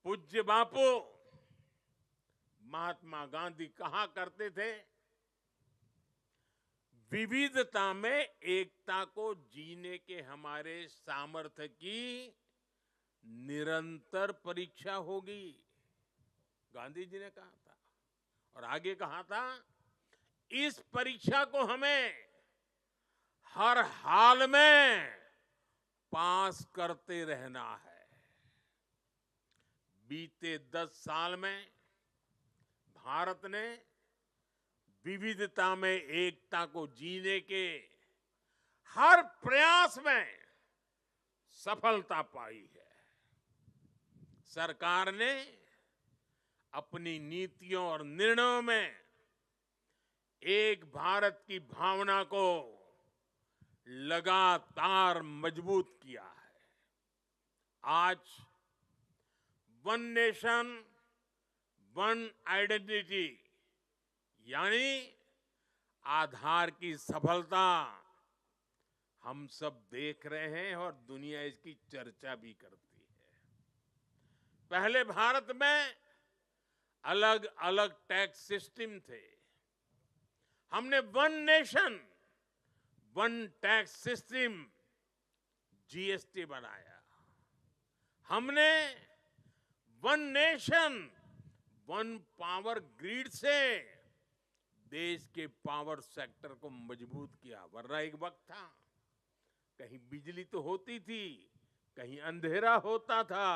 पूज्य बापू महात्मा गांधी कहा करते थे, विविधता में एकता को जीने के हमारे सामर्थ्य की निरंतर परीक्षा होगी, गांधी जी ने कहा था। और आगे कहा था, इस परीक्षा को हमें हर हाल में पास करते रहना है। बीते 10 साल में भारत ने विविधता में एकता को जीने के हर प्रयास में सफलता पाई है। सरकार ने अपनी नीतियों और निर्णयों में एक भारत की भावना को लगातार मजबूत किया है। आज वन नेशन वन आइडेंटिटी यानी आधार की सफलता हम सब देख रहे हैं और दुनिया इसकी चर्चा भी करती है। पहले भारत में अलग अलग टैक्स सिस्टम थे। हमने one nation one tax system GST बनाया। हमने one nation one power grid से देश के पावर सेक्टर को मजबूत किया। वरना एक वक्त था, कहीं बिजली तो होती थी, कहीं अंधेरा होता था,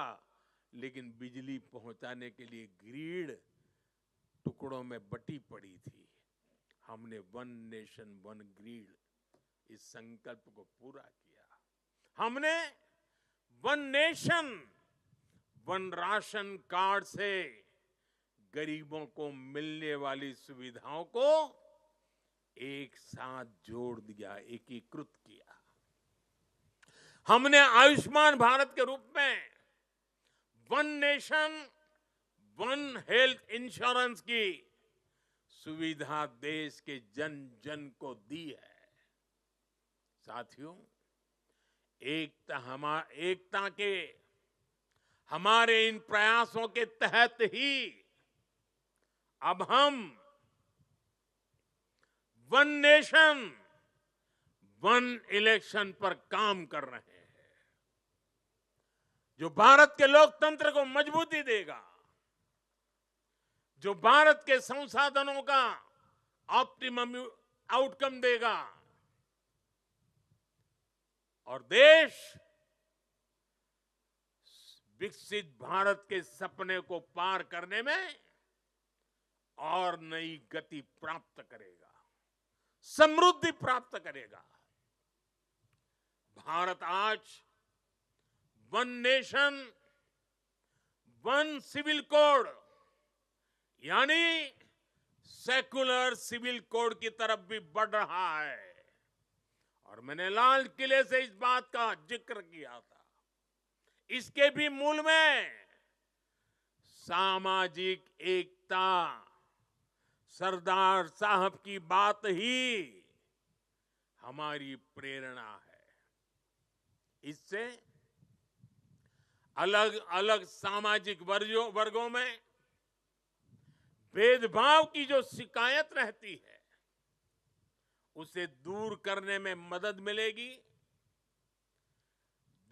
लेकिन बिजली पहुंचाने के लिए ग्रिड टुकड़ों में बटी पड़ी थी। हमने वन नेशन वन ग्रिड इस संकल्प को पूरा किया। हमने one nation one ration card से गरीबों को मिलने वाली सुविधाओं को एक साथ जोड़ दिया, एकीकृत किया। हमने आयुष्मान भारत के रूप में one nation one health insurance की सुविधा देश के जन जन को दी है। साथियों, एकता के हमारे इन प्रयासों के तहत ही अब हम वन नेशन वन इलेक्शन पर काम कर रहे हैं, जो भारत के लोकतंत्र को मजबूती देगा, जो भारत के संसाधनों का ऑप्टिमम आउटकम देगा और देश विकसित भारत के सपने को पार करने में और नई गति प्राप्त करेगा, समृद्धि प्राप्त करेगा। भारत आज one nation one civil code यानी सेकुलर सिविल कोड की तरफ भी बढ़ रहा है। और मैंने लाल किले से इस बात का जिक्र किया था। इसके भी मूल में सामाजिक एकता, सरदार साहब की बात ही हमारी प्रेरणा है। इससे अलग अलग सामाजिक वर्गों में भेदभाव की जो शिकायत रहती है, उसे दूर करने में मदद मिलेगी।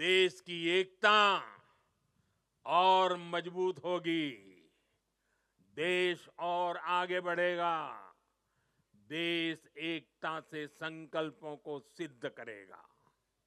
देश की एकता और मजबूत होगी, देश और आगे बढ़ेगा, देश एकता से संकल्पों को सिद्ध करेगा।